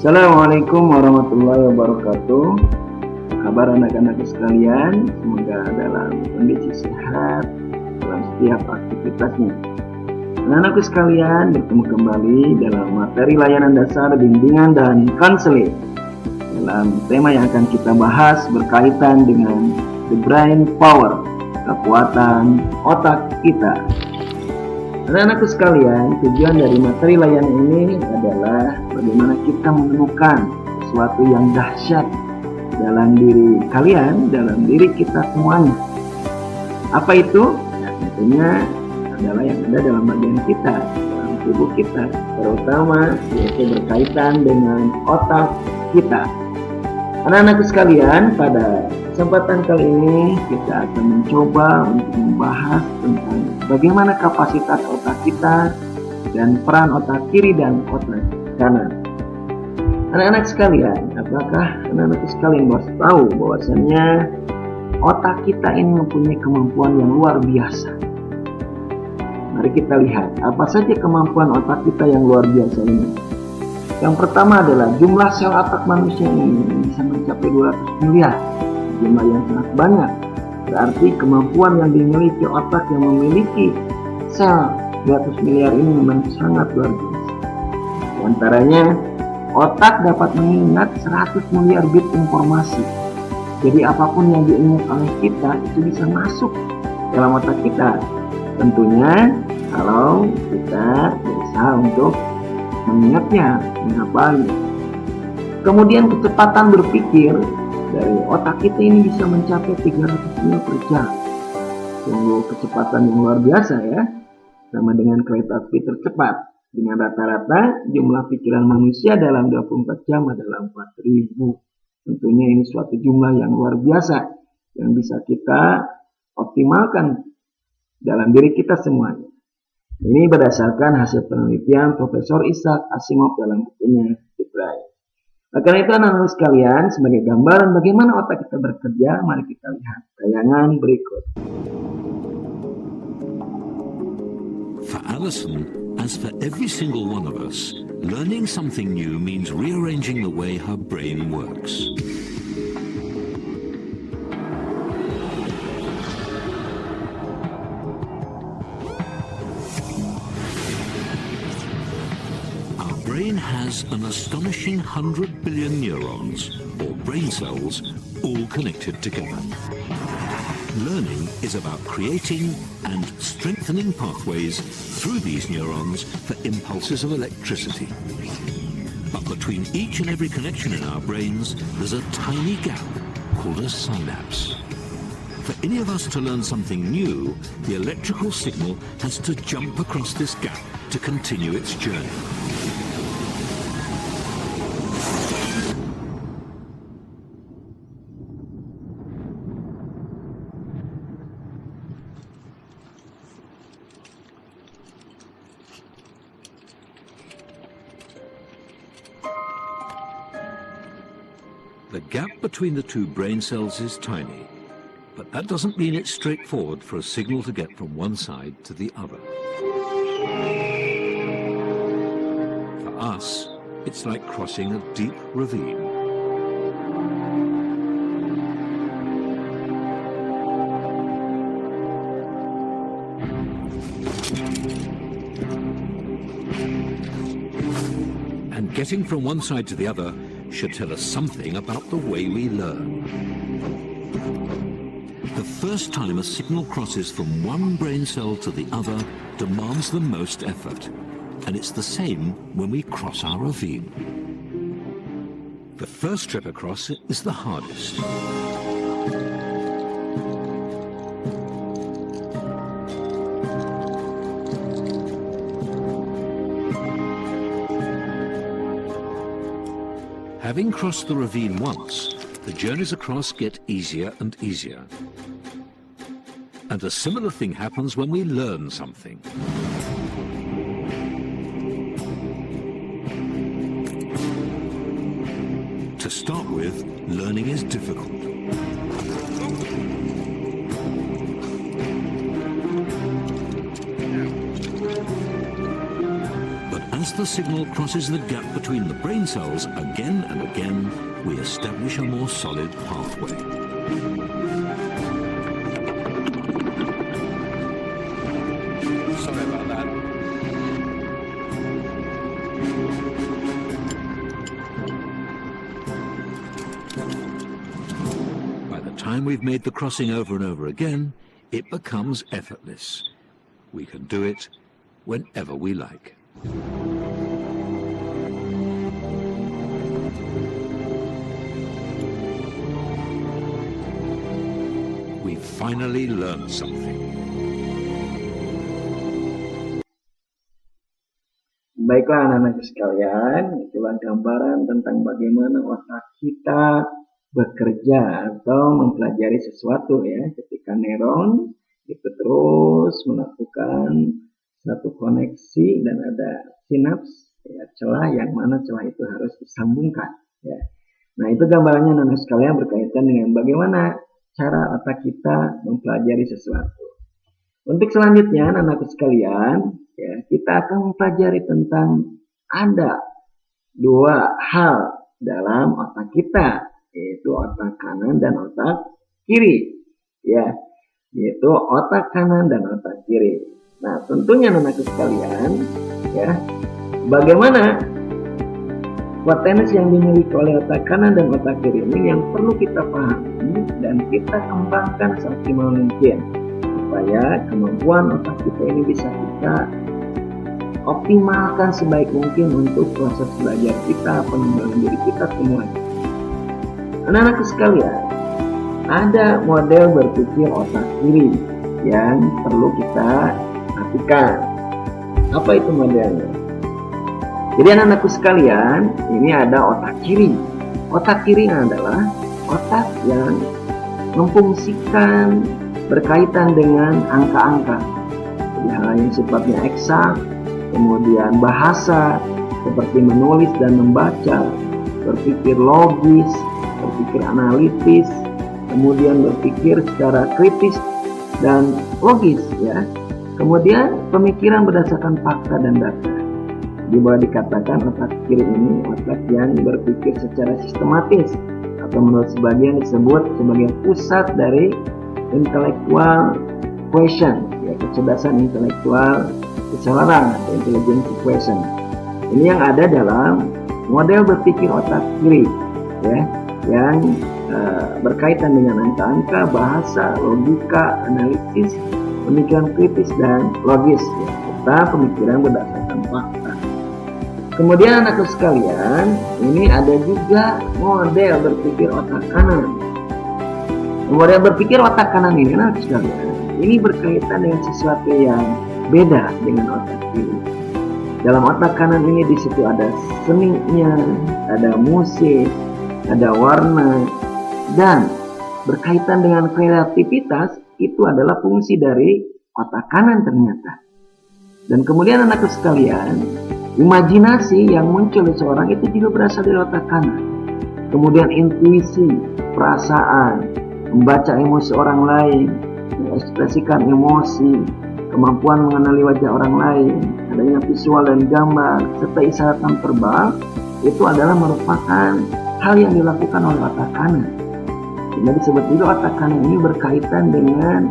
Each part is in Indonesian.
Assalamualaikum warahmatullahi wabarakatuh. Kabar anak-anakku sekalian, semoga dalam kondisi sehat dalam setiap aktivitasnya. Anak-anakku sekalian, bertemu kembali dalam materi layanan dasar, bimbingan dan konseling. Dalam tema yang akan kita bahas berkaitan dengan the brain power, kekuatan otak kita. Anak-anakku sekalian, tujuan dari materi layanan ini adalah bagaimana kita menemukan sesuatu yang dahsyat dalam diri kalian, dalam diri kita semuanya. Apa itu? Ya, tentunya adalah yang ada dalam bagian kita, dalam tubuh kita, terutama yaitu berkaitan dengan otak kita. Anak-anakku sekalian, pada kesempatan kali ini kita akan mencoba untuk membahas tentang bagaimana kapasitas otak kita dan peran otak kiri dan otak kanan. Anak-anak sekalian, apakah anak-anak sekalian harus tahu bahwasannya otak kita ini mempunyai kemampuan yang luar biasa? Mari kita lihat apa saja kemampuan otak kita yang luar biasa ini. Yang pertama adalah jumlah sel otak manusia ini bisa mencapai 200 miliar, jumlah yang sangat banyak. Berarti kemampuan yang dimiliki otak yang memiliki sel 200 miliar ini memang sangat luar biasa. Di antaranya, otak dapat mengingat 100 miliar bit informasi. Jadi apapun yang diingat oleh kita itu bisa masuk dalam otak kita. Tentunya kalau kita berusaha untuk mengingatnya, menghafalnya. Kemudian kecepatan berpikir dari otak kita ini bisa mencapai 300 mil per jam. Sungguh kecepatan yang luar biasa ya, sama dengan kereta api tercepat. Dengan rata-rata jumlah pikiran manusia dalam 24 jam adalah 4.000. Tentunya ini suatu jumlah yang luar biasa yang bisa kita optimalkan dalam diri kita semuanya. Ini berdasarkan hasil penelitian Profesor Isaac Asimov dalam bukunya The Brain. Karena itu anak-anak sekalian, sebagai gambaran bagaimana otak kita bekerja, mari kita lihat tayangan berikut. For Alison, as for every single one of us, learning something new means rearranging the way her brain works. Our brain has an astonishing 100 billion neurons, or brain cells, all connected together. Learning is about creating and strengthening pathways through these neurons for impulses of electricity. But between each and every connection in our brains, there's a tiny gap called a synapse. For any of us to learn something new, the electrical signal has to jump across this gap to continue its journey. The gap between the two brain cells is tiny, but that doesn't mean it's straightforward for a signal to get from one side to the other. For us, it's like crossing a deep ravine. And getting from one side to the other should tell us something about the way we learn. The first time a signal crosses from one brain cell to the other demands the most effort, and it's the same when we cross our ravine. The first trip across is the hardest. Having crossed the ravine once, the journeys across get easier and easier. And a similar thing happens when we learn something. To start with, learning is difficult. But as the signal crosses the gap between the brain cells again and again, we establish a more solid pathway. Sorry about that. By the time we've made the crossing over and over again, it becomes effortless. We can do it whenever we like. We finally learned something. Baiklah anak-anak sekalian, itulah gambaran tentang bagaimana otak kita bekerja atau mempelajari sesuatu ya. Ketika neuron itu terus melakukan satu koneksi dan ada sinaps ya, celah yang mana celah itu harus disambungkan ya. Nah, itu gambarannya anak-anak sekalian berkaitan dengan bagaimana cara otak kita mempelajari sesuatu. Untuk selanjutnya anak-anak sekalian ya, kita akan mempelajari tentang ada dua hal dalam otak kita, yaitu otak kanan dan otak kiri ya, yaitu otak kanan dan otak kiri. Nah, tentunya anak-anak sekalian ya, bagaimana potensi yang dimiliki oleh otak kanan dan otak kiri ini yang perlu kita pahami dan kita kembangkan seoptimal mungkin supaya kemampuan otak kita ini bisa kita optimalkan sebaik mungkin untuk proses belajar kita, pengembangan diri kita semuanya. Anak-anak sekalian, ada model berpikir otak kiri yang perlu kita perhatikan. Apa itu modelnya? Jadi anak-anakku sekalian, ini ada otak kiri. Otak kiri adalah otak yang memfungsikan berkaitan dengan angka-angka. Jadi hal yang sifatnya eksak, kemudian bahasa seperti menulis dan membaca, berpikir logis, berpikir analitis, kemudian berpikir secara kritis dan logis ya. Kemudian pemikiran berdasarkan fakta dan data. Boleh dikatakan otak kiri ini otak yang berpikir secara sistematis atau menurut sebagian disebut sebagai pusat dari intellectual quotient ya, kecerdasan intelektual seseorang atau intelligence quotient. Ini yang ada dalam model berpikir otak kiri ya, yang berkaitan dengan angka-angka, bahasa, logika, analisis, pemikiran kritis dan logis ya, serta pemikiran berdasarkan fakta. Kemudian anak-anak sekalian, ini ada juga model berpikir otak kanan. Model berpikir otak kanan ini anak sekalian, ini berkaitan dengan sesuatu yang beda dengan otak kiri. Dalam otak kanan ini di situ ada seninya, ada musik, ada warna, dan berkaitan dengan kreativitas itu adalah fungsi dari otak kanan ternyata. Dan kemudian anak-anak sekalian, imajinasi yang muncul di seorang itu juga berasal dari otak kanan. Kemudian intuisi, perasaan, membaca emosi orang lain, mengekspresikan emosi, kemampuan mengenali wajah orang lain, adanya visual dan gambar, serta isyarat verbal, itu adalah merupakan hal yang dilakukan oleh otak kanan. Jadi disebut juga otak kanan ini berkaitan dengan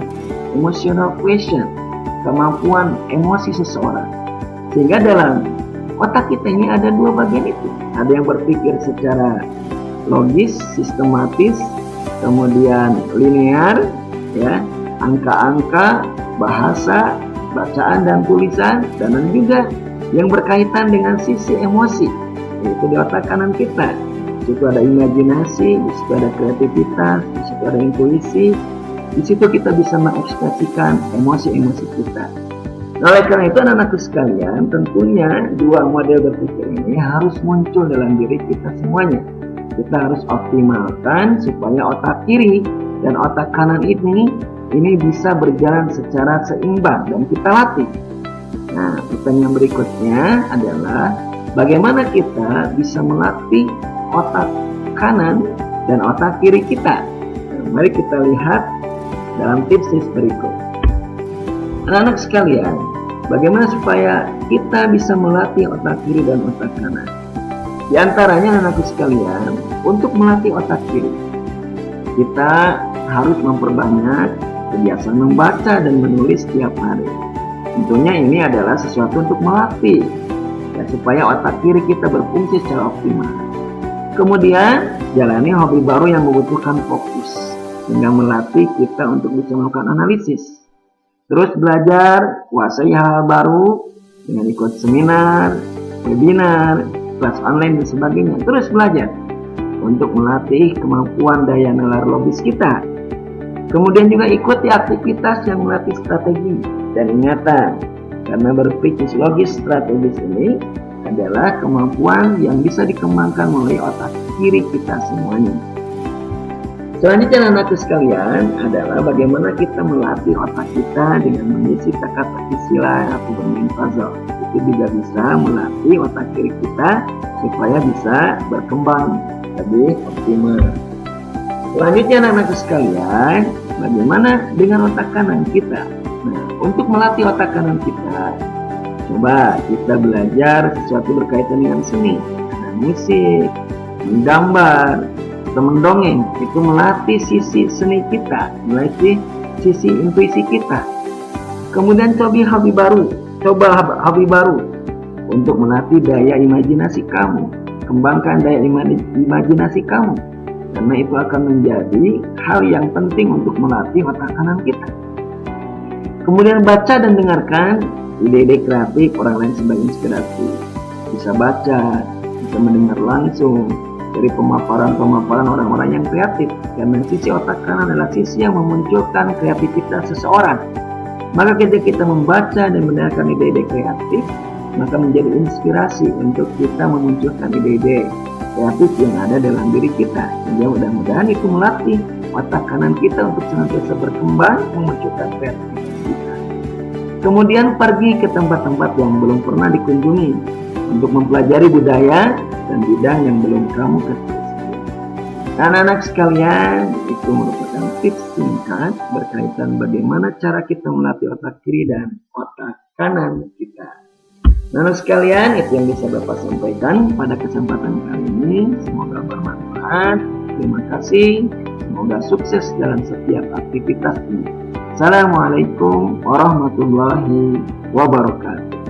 emotional quotient, kemampuan emosi seseorang. Sehingga dalam otak kita ini ada dua bagian itu. Ada yang berpikir secara logis, sistematis, kemudian linear, ya, angka-angka, bahasa, bacaan dan tulisan, dan juga yang berkaitan dengan sisi emosi, yaitu di otak kanan kita. Di situ ada imajinasi, di situ ada kreativitas, di situ ada intuisi, di situ kita bisa mengekspresikan emosi-emosi kita. Oleh karena itu anak-anakku sekalian, tentunya dua model berpikir ini harus muncul dalam diri kita semuanya. Kita harus optimalkan supaya otak kiri dan otak kanan ini bisa berjalan secara seimbang dan kita latih. Nah, pertanyaan berikutnya adalah bagaimana kita bisa melatih otak kanan dan otak kiri kita. Nah, mari kita lihat dalam tips berikut. Anak-anak sekalian, bagaimana supaya kita bisa melatih otak kiri dan otak kanan. Di antaranya anakku sekalian, untuk melatih otak kiri, kita harus memperbanyak kebiasaan membaca dan menulis setiap hari. Tentunya ini adalah sesuatu untuk melatih, ya, supaya otak kiri kita berfungsi secara optimal. Kemudian, jalani hobi baru yang membutuhkan fokus, hingga melatih kita untuk bisa melakukan analisis. Terus belajar, kuasai hal baru dengan ikut seminar, webinar, kelas online dan sebagainya. Terus belajar untuk melatih kemampuan daya nalar logis kita. Kemudian juga ikuti aktivitas yang melatih strategi dan ingatan, karena berpikir logis strategis ini adalah kemampuan yang bisa dikembangkan melalui otak kiri kita semuanya. Selanjutnya anakku sekalian adalah bagaimana kita melatih otak kita dengan mengisi teka-teki sila atau bermain puzzle. Itu juga bisa melatih otak kiri kita supaya bisa berkembang lebih optimal. Selanjutnya anak-anakku sekalian, bagaimana dengan otak kanan kita? Nah, untuk melatih otak kanan kita, coba kita belajar sesuatu berkaitan dengan seni, musik, menggambar, atau mendongeng. Itu melatih sisi seni kita, melatih sisi intuisi kita. Kemudian coba hobi baru untuk melatih daya imajinasi kamu. Kembangkan daya imajinasi kamu, karena itu akan menjadi hal yang penting untuk melatih otak kanan kita. Kemudian baca dan dengarkan ide-ide kreatif orang lain sebagai inspirasi. Bisa baca, bisa mendengar langsung dari pemaparan orang-orang yang kreatif, karena sisi otak kanan adalah sisi yang memunculkan kreativitas seseorang. Maka ketika kita membaca dan mendengarkan ide-ide kreatif, maka menjadi inspirasi untuk kita memunculkan ide-ide kreatif yang ada dalam diri kita. Sehingga mudah-mudahan itu melatih otak kanan kita untuk senantiasa berkembang, memunculkan kreativitas kita. Kemudian pergi ke tempat-tempat yang belum pernah dikunjungi untuk mempelajari budaya dan bidang yang belum kamu ketahui. Anak-anak sekalian, itu merupakan tips singkat berkaitan bagaimana cara kita melatih otak kiri dan otak kanan kita. Anak sekalian, itu yang bisa Bapak sampaikan pada kesempatan kali ini. Semoga bermanfaat. Terima kasih. Semoga sukses dalam setiap aktivitas ini. Assalamualaikum warahmatullahi wabarakatuh.